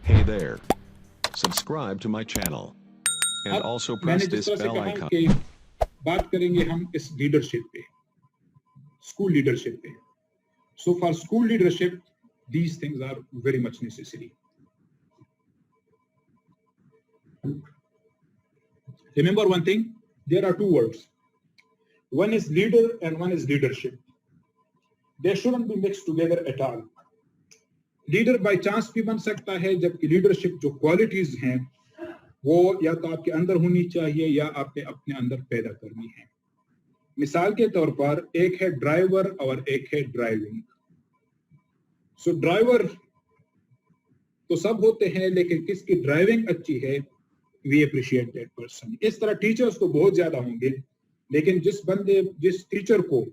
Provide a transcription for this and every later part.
Hey there. Subscribe to my channel. And अब also मैंने press जिस this तरह से bell कहा icon. कि बात करेंगे हम इस लीडरशिप पे, स्कूल लीडरशिप पे. So for school leadership, these things are very much necessary. Remember one thing, there are two words. One is leader and one is leadership. They shouldn't be mixed together at all. Leader by chance भी बन सकता है, जबकि leadership जो qualities हैं वो या तो आपके अंदर होनी चाहिए या आपने अपने अंदर पैदा करनी है. मिसाल के तौर पर एक है ड्राइवर और एक है ड्राइविंग. सो ड्राइवर तो सब होते हैं, लेकिन किसकी ड्राइविंग अच्छी है, वी अप्रिशिएट दैट पर्सन. इस तरह टीचर्स तो बहुत ज्यादा होंगे, लेकिन जिस टीचर को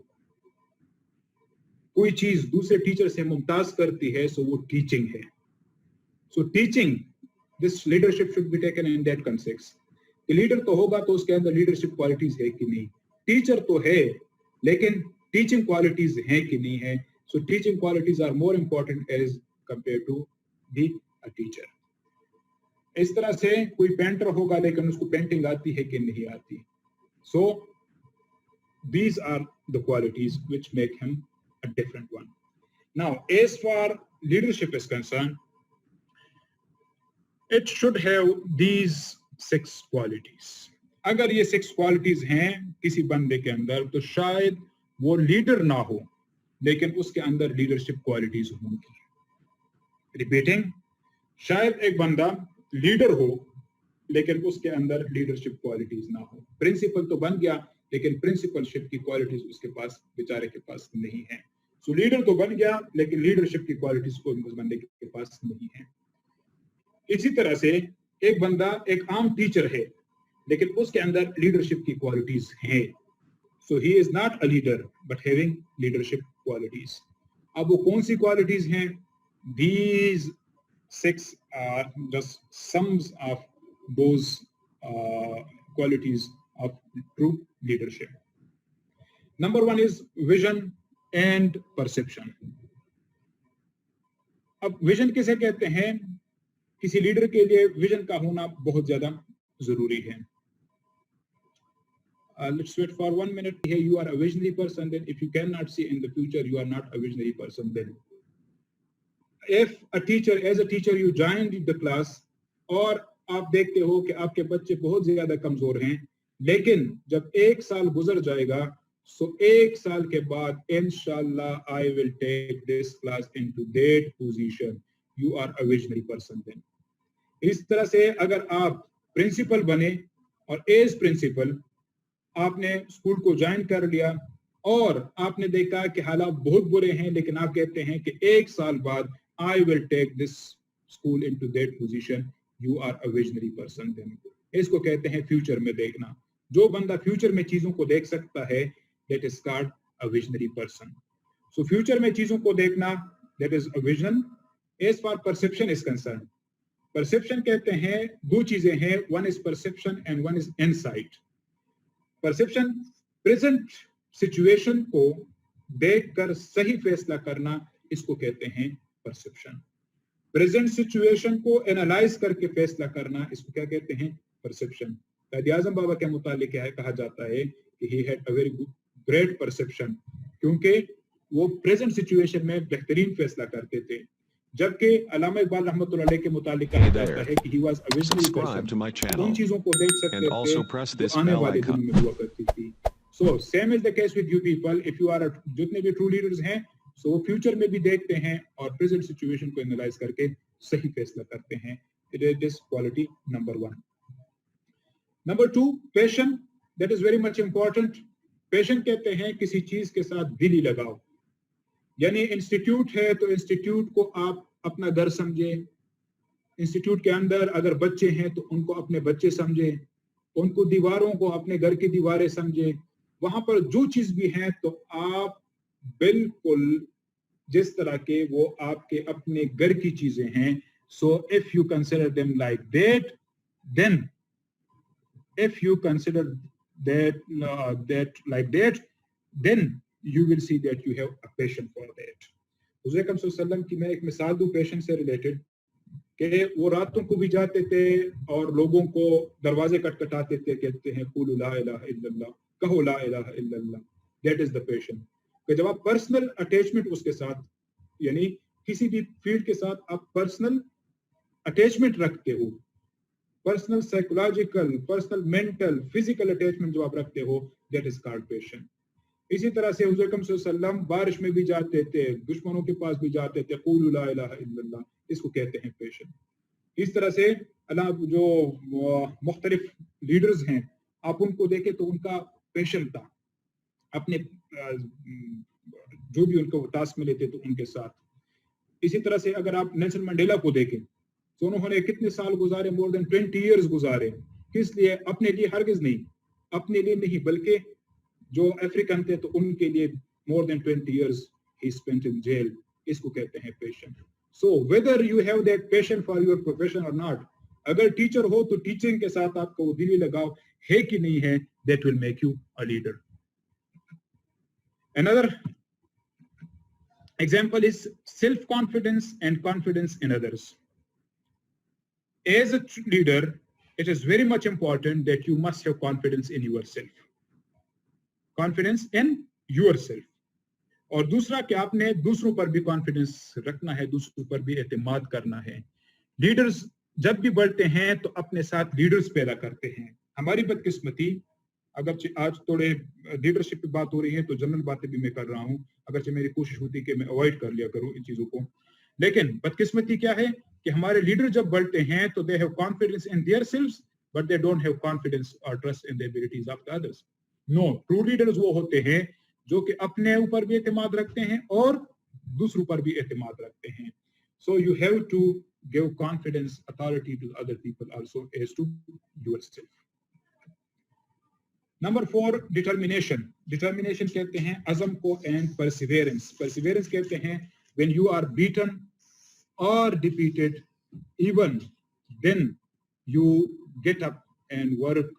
कोई चीज दूसरे टीचर से मुमताज करती है, सो वो टीचिंग है. So teaching, this leadership should be taken in that concept. Leader तो होगा तो उसके अंदर लीडरशिप क्वालिटीज है कि नहीं. टीचर तो है, लेकिन टीचिंग क्वालिटीज है कि नहीं है. So teaching qualities are more important as compare to be a teacher. इस तरह से कोई पेंटर होगा, लेकिन उसको पेंटिंग आती है कि नहीं आती. सो these are the qualities which make him a different one. Now, as far leadership is concerned, it should have these 6 qualities. अगर ये 6 qualities हैं किसी बंदे के अंदर, तो शायद वो लीडर ना हो, लेकिन उसके अंदर लीडरशिप क्वालिटीज होंगी. रिपीटिंग, शायद एक बंदा लीडर हो, लेकिन उसके अंदर लीडरशिप क्वालिटीज ना हो. प्रिंसिपल तो बन गया, लेकिन प्रिंसिपलशिप की क्वालिटीज उसके पास, बेचारे के पास नहीं है. सो लीडर तो बन गया, लेकिन लीडरशिप की क्वालिटीज को उस बंदे के पास नहीं है. इसी तरह से एक बंदा एक आम टीचर है, लेकिन उसके अंदर लीडरशिप की क्वालिटीज हैं. So he is not a leader but having leadership qualities. अब वो कौन सी क्वालिटीज हैं? These 6 are just sums of those qualities of true leadership. Number 1 is vision and perception. अब विजन किसे कहते हैं? किसी लीडर के लिए विजन का होना बहुत ज्यादा जरूरी है. Let's wait for 1 minute. Here you are a visionary person. Then if you cannot see in the future, you are not a visionary person. Then if a teacher, as a teacher you joined the class, और आप देखते हो कि आपके बच्चे बहुत ज्यादा कमजोर हैं, लेकिन जब 1 साल गुजर जाएगा, सो 1 साल के बाद इंशाल्लाह I will take this class into that position. You are a visionary person. Then इस तरह से अगर आप प्रिंसिपल बने और एज प्रिंसिपल आपने स्कूल को ज्वाइन कर लिया और आपने देखा कि हालात बहुत बुरे हैं, लेकिन आप कहते हैं कि 1 साल बाद I will take this school into that position, you are a visionary person. Then इसको कहते हैं फ्यूचर में देखना. जो बंदा फ्यूचर में चीजों को देख सकता है, that is called a visionary person. So future में चीजों को देखना, that is a vision. As for perception is concern, perception कहते हैं 2 चीजें हैं, one is perception and one is insight. Perception present situation को देखकर सही फैसला करना, इसको कहते हैं परसेप्शन. प्रेजेंट सिचुएशन को एनालाइज करके फैसला करना, इसको क्या कहते हैं? परसेप्शन. कायद-ए-आज़म बाबा के मुतालिक कहा जाता है कि he had a very great perception, क्योंकि वो प्रेजेंट सिचुएशन में बेहतरीन फैसला करते थे. जबकि अल्लामा इकबाल रहमतुल्लाह अलैह के मुतालिक कहा जाता है कि he was a visionary person. उन चीजों को देख सकते थे जो आने वाले दिनों में हुआ करती थी. So same is the case with you people. If you are जितने भी ट्रू लीडर्स हैं, सो वो फ्यूचर में भी देखते हैं और प्रेजेंट सिचुएशन को एनालाइज करके सही फैसला करते हैं. It is this quality number 1. Number 2, passion. That is very much important. Passion कहते हैं किसी चीज के साथ दिली लगाओ. यानी इंस्टीट्यूट है तो इंस्टीट्यूट को आप अपना घर समझे. इंस्टीट्यूट के अंदर अगर बच्चे हैं तो उनको अपने बच्चे समझे, उनको दीवारों को अपने घर की दीवारें समझे. वहां पर जो चीज भी है तो आप बिल्कुल जिस तरह के वो आपके अपने घर की चीजें हैं. So if you consider them like that, then if you consider that like that, then you will see that you have a passion for that. हुज़ूर अकरम सल्लल्लाहु अलैहि वसल्लम की मैं एक मिसाल दूं पेशेंट से रिलेटेड. कि वो रातों को भी जाते थे और लोगों को दरवाजे खटखटाते थे, कहते हैं कुलू ला इलाहा इल्लल्लाह, कहो ला इलाहा इल्लल्लाह। That is the patient. कि जब आप पर्सनल अटैचमेंट उसके साथ, यानी किसी भी फील्ड के साथ आप पर्सनल अटैचमेंट रखते हो, personal psychological, personal mental, physical attachment जो आप रखते हो, दैट इज कॉल्ड पेशेंट। इसी तरह से हुज़ूर अकरम सल्लल्लाहु अलैहि वसल्लम बारिश में भी जाते थे, दुश्मनों के पास भी जाते थे, कुलू ला इलाहा इल्लल्लाह, इसको कहते हैं पेशेंट। इस तरह से अल्लाह जो मुख्तलिफ लीडर्स हैं, आप उनको देखें तो उनका पेशेंट था अपने जो भी उनको टास्क मिले थे तो उनके साथ। इसी तरह से अगर आप नेल्सन मंडेला को देखें तो उन्होंने कितने साल गुजारे, मोर देन 20 इयर्स गुजारे। किस लिए? अपने लिए हरगिज नहीं, अपने लिए नहीं, बल्कि जो अफ्रीकन थे तो उनके लिए मोर देन 20 इयर्स ही स्पेंट इन जेल। इसको कहते हैं patient. So whether you have that patient for your profession or not, अगर टीचर हो तो टीचिंग के साथ आपको वो दिली लगाव है कि नहीं है, that will make you a leader. Another example is self-confidence and confidence in others. As a leader, it is very much important that you must have confidence in yourself. Confidence in yourself. और दूसरा कि आपने दूसरों पर भी confidence रखना है, दूसरों पर भी एतमाद करना है। लीडर्स जब भी बढ़ते हैं तो अपने साथ लीडर्स पैदा करते हैं। हमारी बदकिस्मती, अगर आज थोड़े लीडरशिप की बात हो रही है तो जनरल बातें भी मैं कर रहा हूँ, अगरचे मेरी कोशिश होती है कि मैं अवॉइड कर लिया करूँ इन चीजों को, लेकिन बदकिस्मती क्या है कि हमारे लीडर जब बढ़ते हैं तो they have confidence in their selves but they don't have confidence और trust in the abilities of the others. No, true leaders वो होते हैं जो कि अपने ऊपर भी एतमाद रखते हैं और दूसरों पर भी एतमाद रखते हैं। So you have to give confidence, authority to other people also as to yourself. Number 4, determination. Determination कहते हैं अज़म को, एंड परसिवेरेंस। परसिवेरेंस कहते हैं when you are beaten or defeated, even then you get up and work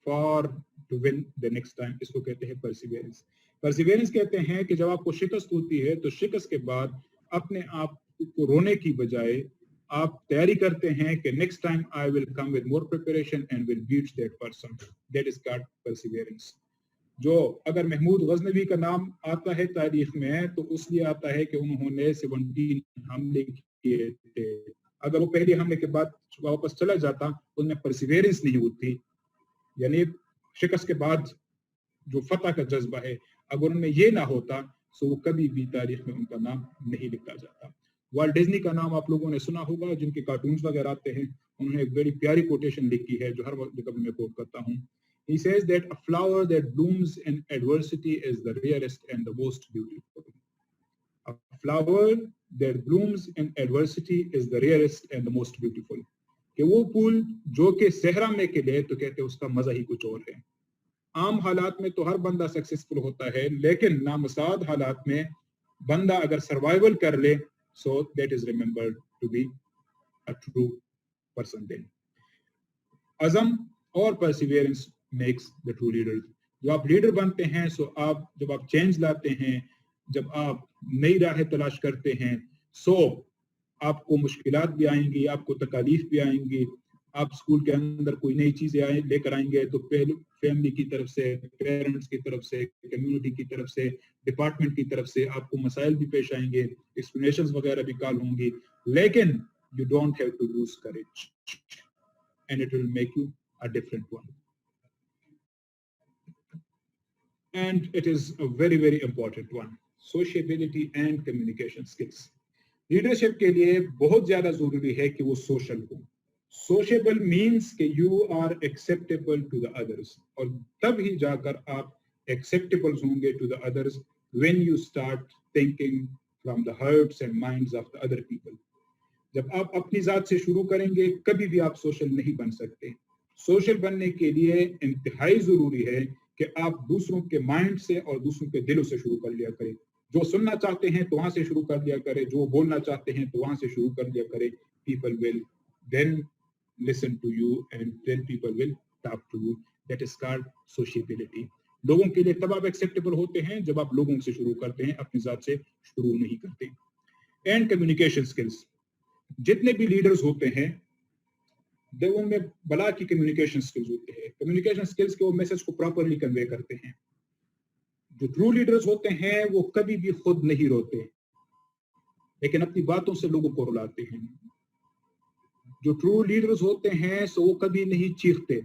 for to win the next time. इसको कहते हैं perseverance. Perseverance कहते हैं कि जब आपको शिकस्त होती है तो शिकस्त के बाद अपने आप को रोने की बजाय आप तैयारी करते हैं कि next time I will come with more preparation and will beat that person. That is called perseverance. जो अगर महमूद गजनवी का नाम आता है तारीख में तो उसलिए आता है कि उन्होंने 17 हमले किए थे। अगर वो पहले हमले के बाद वापस चला जाता, उनमें परसिवेरेंस नहीं होती, यानी शिकस्त के बाद जो फतह का जज्बा है, अगर उनमें ये ना होता तो वो कभी भी तारीख में उनका नाम नहीं लिखा जाता। वाल्ट डिज्नी का नाम आप लोगों ने सुना होगा, जिनके कार्टून्स वगैरह आते हैं। उन्होंने एक बड़ी प्यारी कोटेशन लिखी है जो हर वक्त कभी मैं कोट करता हूँ। He says that a flower that blooms in adversity is the rarest and the most beautiful. A flower that blooms in adversity is the rarest and the most beautiful. कि वो फूल जो कि सहरा में खिले तो कहते हैं उसका मजा ही कुछ और है। आम हालात में तो हर बंदा सक्सेसफुल होता है, लेकिन नामुसाद हालात में बंदा अगर सर्वाइवल कर ले, so that is remembered to be a true person then. अज़म और perseverance makes the true leader. जब आप लीडर बनते हैं, सो आप जब आप चेंज लाते हैं, जब आप नई राहें तलाश करते हैं, सो आपको मुश्किलात भी आएंगी, आपको तकालीफ भी आएंगी। आप स्कूल के अंदर कोई नई चीजें लेकर आएंगे तो पहले फैमिली की तरफ से, पेरेंट्स की तरफ से, कम्युनिटी की तरफ से, डिपार्टमेंट की तरफ से आपको मसाइल भी पेश आएंगे, एक्सप्लेनेशंस वगैरह भी कॉल होंगी, लेकिन you don't have to lose courage and it will make you a different one. And it is a very, very important one. Sociability and communication skills. Leadership के लिए बहुत ज्यादा जरूरी है कि वो सोशल हो। सोशेबल मीन्स कि you are acceptable to the others, और तब ही जाकर आप एक्सेप्टेबल होंगे to the others when you start thinking from the hearts and minds of the other people. जब आप अपनी जात से शुरू करेंगे, कभी भी आप सोशल नहीं बन सकते। सोशल बनने के लिए इंतहाई जरूरी है कि आप दूसरों के माइंड से और दूसरों के दिलों से शुरू कर लिया करें। जो सुनना चाहते हैं तो वहां से शुरू कर लिया करें, जो बोलना चाहते हैं तो वहां से शुरू कर लिया करें। People will then listen to you and then people will talk to you. That is called sociability. लोगों के लिए तब आप एक्सेप्टेबल होते हैं जब आप लोगों से शुरू करते हैं, अपनी जात से शुरू नहीं करते। And communication skills. जितने भी लीडर्स होते हैं उनमें बला की कम्युनिकेशन स्किल्स होते हैं। कम्युनिकेशन स्किल्स के वो मैसेज को प्रॉपरली कन्वे करते हैं। जो ट्रू लीडर्स होते हैं वो कभी भी खुद नहीं रोते, लेकिन अपनी बातों से लोगों को रुलाते हैं। जो ट्रू लीडर्स होते हैं सो वो कभी नहीं चीखते,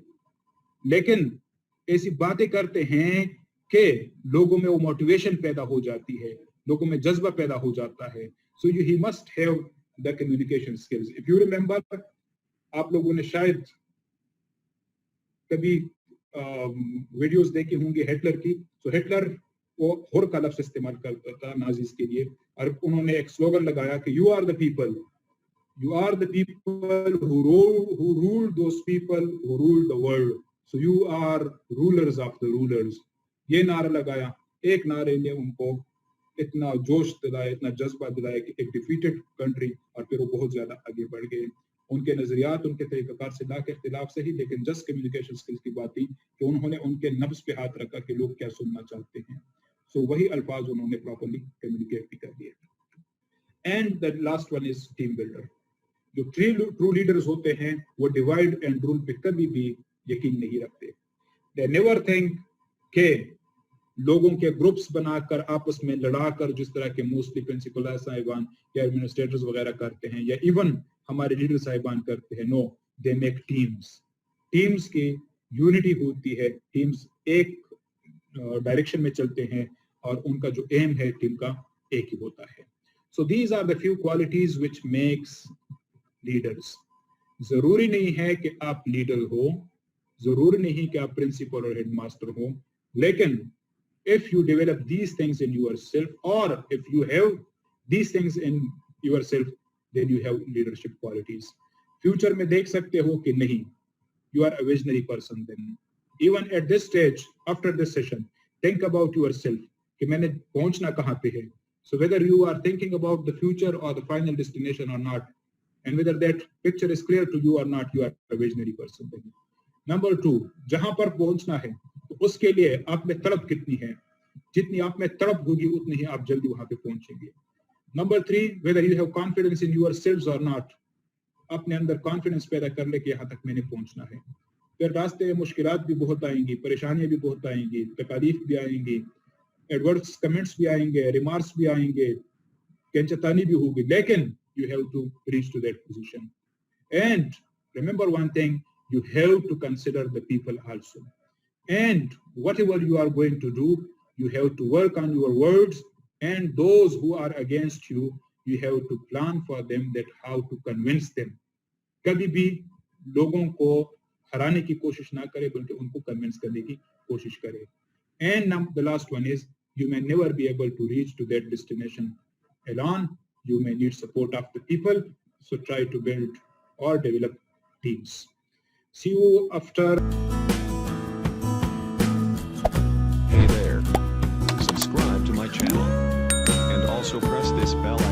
लेकिन ऐसी बातें करते हैं कि लोगों में वो मोटिवेशन पैदा हो जाती है, लोगों में जज्बा पैदा हो जाता है। So he must have the communication skills. If you remember, आप लोगों ने शायद कभी वीडियोस देखी होंगी हिटलर की। तो हिटलर वो हुर का लफ्ज़ इस्तेमाल करता था नाजीज के लिए, और उन्होंने एक स्लोगन लगाया कि you are the people who ruled those people who ruled the world, so you are rulers of the rulers। ये नारा लगाया। एक नारे ने उनको इतना जोश दिलाया, इतना जज्बा दिलाया कि एक डिफीटेड कंट्री, और फिर वो बहुत ज्यादा आगे बढ़ गए। उनके नजरियात, उनके तरीक़ाकार से ना के इख्तिलाफ सही, लेकिन जस्ट कम्युनिकेशन स्किल्स की बात थी कि उन्होंने उनके नब्ज़ पे हाथ रखा कि लोग क्या सुनना चाहते हैं। सो वही अल्फाज उन्होंने प्रॉपरली कम्युनिकेट भी कर दिए। And the last one is team builder. जो ट्रू लीडर्स होते हैं वो डिवाइड एंड रूल पे कभी भी यकीन नहीं रखते। दे नेवर थिंक के लोगों के ग्रुप्स बनाकर आपस में लड़ाकर, जिस तरह के मोस्टली प्रिंसिपल साहिबान या एडमिनिस्ट्रेटर्स वगैरह करते हैं, या इवन हमारे लीडर साहिबान करते हैं। नो, दे मेक टीम्स की यूनिटी होती है। टीम्स एक डायरेक्शन में चलते हैं और उनका जो एम है टीम का एक ही होता है। So these are the few qualities which makes leaders. जरूरी नहीं है कि आप लीडर हो, जरूरी नहीं कि आप प्रिंसिपल और हेडमास्टर हो, लेकिन if you develop these things in yourself, or if you have these things in yourself, then you have leadership qualities। Future में देख सकते हो कि नहीं, you are a visionary person then। Even at this stage, after this session, think about yourself कि मैंने पहुंचना कहाँ पे है। So whether you are thinking about the future or the final destination or not, and whether that picture is clear to you or not, you are a visionary person then। Number 2, जहां पर पहुंचना है तो उसके लिए आप में तड़प कितनी है। जितनी आप में तड़प होगी उतनी ही आप जल्दी वहां पे पहुंचेंगे। Number 3, whether you have confidence in yourselves or not, अपने अंदर कॉन्फिडेंस पैदा कर ले कि यहाँ तक मैंने पहुंचना है। फिर रास्ते में मुश्किलात भी बहुत आएंगी, परेशानियां भी बहुत आएंगी, तकलीफ भी आएंगी, एडवर्स कमेंट्स भी आएंगे, रिमार्क्स भी आएंगे, कैंचतानी भी होगी, लेकिन you have to reach to that position। And remember one thing, you have to consider the people also। And whatever you are going to do, you have to work on your words, and those who are against you, you have to plan for them that how to convince them। कभी भी लोगों को हराने की कोशिश ना करे, बल्कि उनको कन्विंस करने की कोशिश करे। And now the last one is, you may never be able to reach to that destination alone। You may need support of the people, so try to build or develop teams। See you after। Hey there. Subscribe to my channel. And also press this bell